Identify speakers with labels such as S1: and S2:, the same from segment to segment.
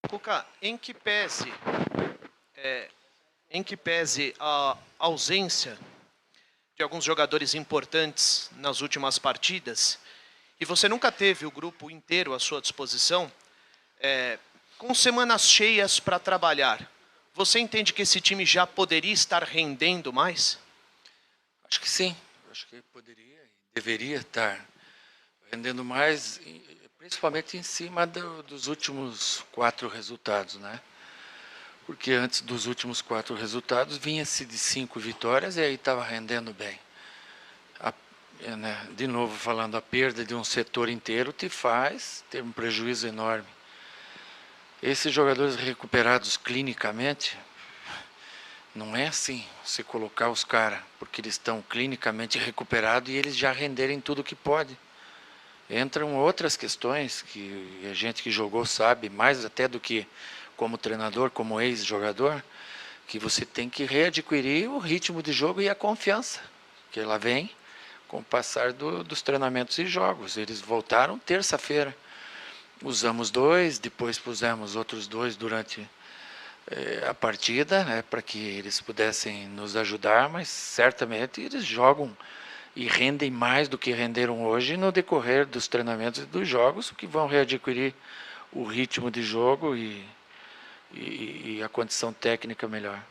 S1: Cuca, em que pese a ausência de alguns jogadores importantes nas últimas partidas, e você nunca teve o grupo inteiro à sua disposição, com semanas cheias para trabalhar, você entende que esse time já poderia estar rendendo mais?
S2: Acho que sim. Acho que poderia e deveria estar rendendo mais, principalmente em cima dos últimos 4 resultados, né? Porque antes dos últimos 4 resultados vinha-se de 5 vitórias e aí estava rendendo bem. De novo falando, a perda de um setor inteiro te faz ter um prejuízo enorme. Esses jogadores recuperados clinicamente, não é assim você colocar os caras, porque eles estão clinicamente recuperados e eles já renderem tudo que pode. Entram outras questões que a gente que jogou sabe, mais até do que como treinador, como ex-jogador, que você tem que readquirir o ritmo de jogo e a confiança, que ela vem com o passar dos treinamentos e jogos. Eles voltaram terça-feira. Usamos 2, depois pusemos outros 2 durante a partida, né, para que eles pudessem nos ajudar, mas certamente eles jogam e rendem mais do que renderam hoje no decorrer dos treinamentos e dos jogos, que vão readquirir o ritmo de jogo e a condição técnica melhor.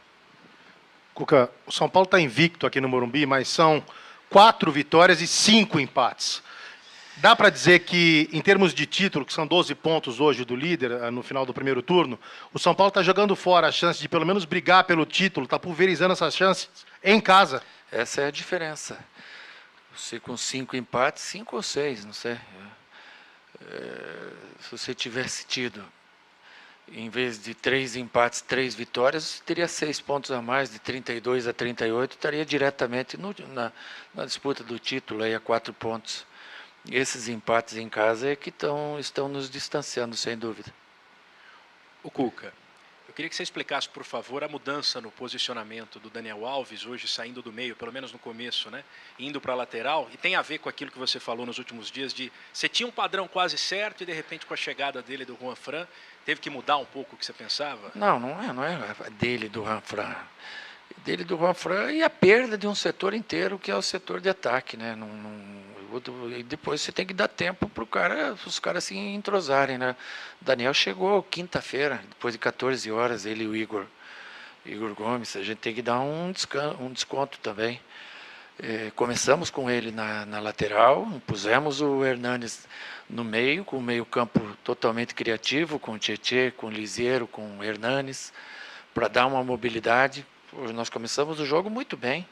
S3: Cuca, o São Paulo está invicto aqui no Morumbi, mas são 4 vitórias e 5 empates. Dá para dizer que, em termos de título, que são 12 pontos hoje do líder, no final do primeiro turno, o São Paulo está jogando fora a chance de pelo menos brigar pelo título, está pulverizando essas chances em casa.
S2: Essa é a diferença. Você com 5 empates, 5 ou 6, não sei. Se você tivesse tido, em vez de 3 empates, 3 vitórias, você teria 6 pontos a mais, de 32 a 38, estaria diretamente na disputa do título, aí a 4 pontos. Esses empates em casa é que estão nos distanciando, sem dúvida.
S4: O Cuca, eu queria que você explicasse, por favor, a mudança no posicionamento do Daniel Alves, hoje saindo do meio, pelo menos no começo, né? Indo para a lateral, e tem a ver com aquilo que você falou nos últimos dias, de você tinha um padrão quase certo e, de repente, com a chegada dele do Juan Fran, teve que mudar um pouco o que você pensava?
S2: Não é dele, do Juan Fran. Dele, do Juan Fran, e a perda de um setor inteiro, que é o setor de ataque, né? E depois você tem que dar tempo para os caras se entrosarem, né? Daniel chegou quinta-feira, depois de 14 horas, ele e o Igor Gomes. A gente tem que dar um desconto também. Começamos com ele na lateral, pusemos o Hernanes no meio, com o meio campo totalmente criativo, com o Tietê, com o Liseiro, com o Hernanes, para dar uma mobilidade. Nós começamos o jogo muito bem,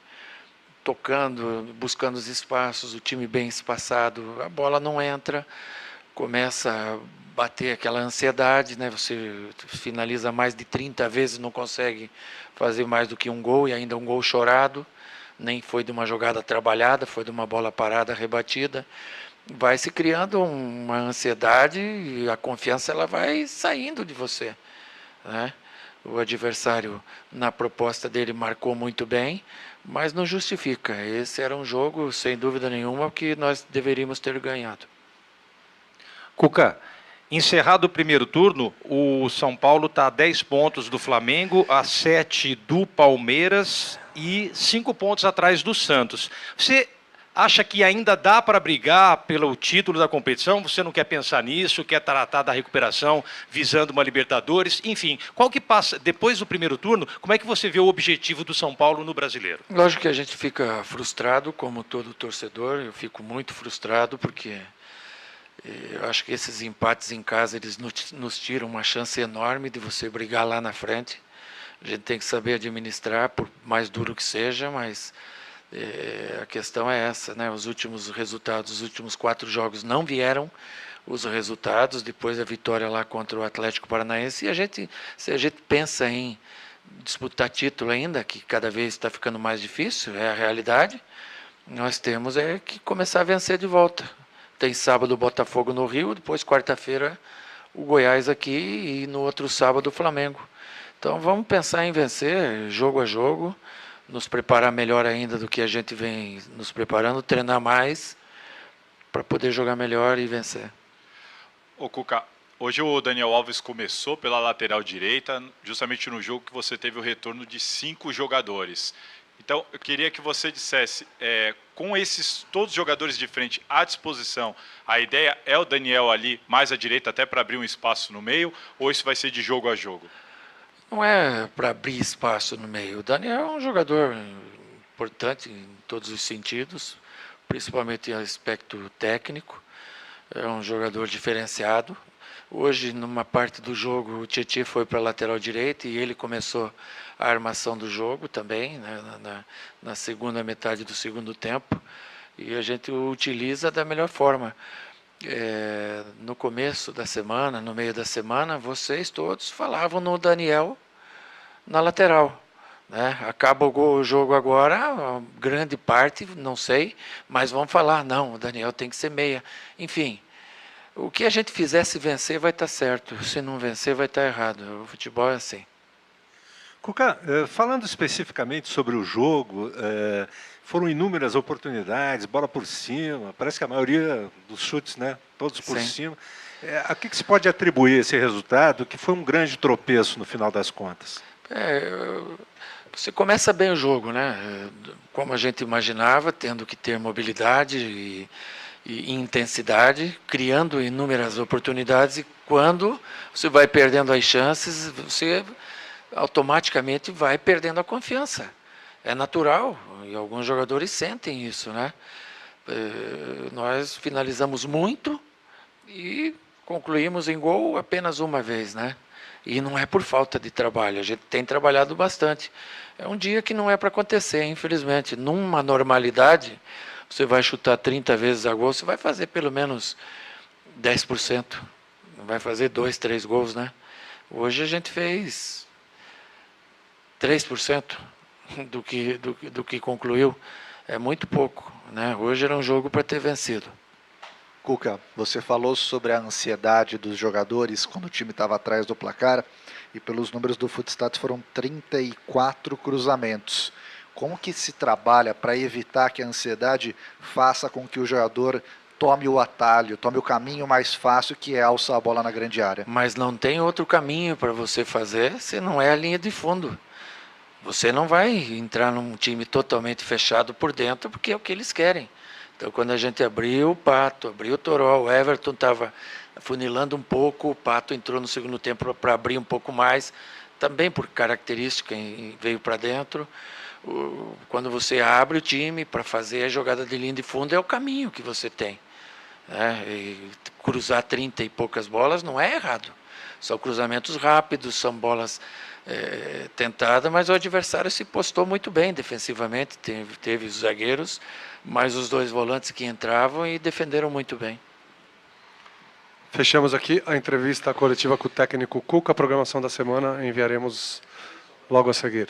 S2: tocando, buscando os espaços, o time bem espaçado, a bola não entra, começa a bater aquela ansiedade, né? Você finaliza mais de 30 vezes, não consegue fazer mais do que um gol, e ainda um gol chorado, nem foi de uma jogada trabalhada, foi de uma bola parada, rebatida. Vai se criando uma ansiedade e a confiança ela vai saindo de você, né? O adversário, na proposta dele, marcou muito bem, mas não justifica. Esse era um jogo, sem dúvida nenhuma, que nós deveríamos ter ganhado.
S5: Cuca, encerrado o primeiro turno, o São Paulo está a 10 pontos do Flamengo, a 7 do Palmeiras e 5 pontos atrás do Santos. Você acha que ainda dá para brigar pelo título da competição? Você não quer pensar nisso, quer tratar da recuperação, visando uma Libertadores? Enfim, qual que passa, depois do primeiro turno, como é que você vê o objetivo do São Paulo no Brasileiro?
S2: Lógico que a gente fica frustrado, como todo torcedor. Eu fico muito frustrado, porque eu acho que esses empates em casa, eles nos tiram uma chance enorme de você brigar lá na frente. A gente tem que saber administrar, por mais duro que seja, mas a questão é essa, né? Os últimos resultados, os últimos 4 jogos não vieram os resultados, depois da vitória lá contra o Atlético Paranaense, e se a gente pensa em disputar título ainda, que cada vez está ficando mais difícil, é a realidade, nós temos que começar a vencer de volta. Tem sábado o Botafogo no Rio, depois quarta-feira o Goiás aqui e no outro sábado o Flamengo. Então vamos pensar em vencer jogo a jogo, nos preparar melhor ainda do que a gente vem nos preparando, treinar mais para poder jogar melhor e vencer.
S6: Ô Cuca, Hoje o Daniel Alves começou pela lateral direita, justamente no jogo que você teve o retorno de 5 jogadores. Então, eu queria que você dissesse, com esses todos os jogadores de frente à disposição, a ideia é o Daniel ali mais à direita, até para abrir um espaço no meio, ou isso vai ser de jogo a jogo?
S2: Não é para abrir espaço no meio. O Daniel é um jogador importante em todos os sentidos, principalmente em aspecto técnico. É um jogador diferenciado. Hoje, numa parte do jogo, o Tietê foi para a lateral direita e ele começou a armação do jogo também, né, na segunda metade do segundo tempo. E a gente o utiliza da melhor forma. No começo da semana, no meio da semana, vocês todos falavam no Daniel na lateral. Né? Acaba o jogo agora, grande parte, não sei, mas vão falar, não, o Daniel tem que ser meia. Enfim, o que a gente fizer, se vencer, vai estar certo. Se não vencer, vai estar errado. O futebol é assim.
S7: Cuca, falando especificamente sobre o jogo, foram inúmeras oportunidades, bola por cima, parece que a maioria dos chutes, né, todos por
S2: Sim.
S7: cima. A que se pode atribuir esse resultado, que foi um grande tropeço no final das contas?
S2: Você começa bem o jogo, né? Como a gente imaginava, tendo que ter mobilidade e intensidade, criando inúmeras oportunidades, e quando você vai perdendo as chances, você automaticamente vai perdendo a confiança. É natural, e alguns jogadores sentem isso, né? Nós finalizamos muito e concluímos em gol apenas uma vez, né? E não é por falta de trabalho, a gente tem trabalhado bastante. É um dia que não é para acontecer, infelizmente. Numa normalidade, você vai chutar 30 vezes a gol, você vai fazer pelo menos 10%. Vai fazer 2, 3 gols, né? Hoje a gente fez 3% do que concluiu. É muito pouco, né? Hoje era um jogo para ter vencido.
S8: Cuca, você falou sobre a ansiedade dos jogadores quando o time estava atrás do placar, e pelos números do Footstats foram 34 cruzamentos. Como que se trabalha para evitar que a ansiedade faça com que o jogador tome o atalho, tome o caminho mais fácil, que é alçar a bola na grande área?
S2: Mas não tem outro caminho para você fazer se não é a linha de fundo. Você não vai entrar num time totalmente fechado por dentro, porque é o que eles querem. Então, quando a gente abriu o Pato, abriu o Toró, o Everton estava funilando um pouco, o Pato entrou no segundo tempo para abrir um pouco mais, também por característica, veio para dentro. Quando você abre o time para fazer a jogada de linha de fundo, é o caminho que você tem. Né? E cruzar 30 e poucas bolas não é errado. São cruzamentos rápidos, são bolas tentadas, mas o adversário se postou muito bem defensivamente, teve os zagueiros, mas os 2 volantes que entravam e defenderam muito bem.
S9: Fechamos aqui a entrevista coletiva com o técnico Cuca. A programação da semana enviaremos logo a seguir.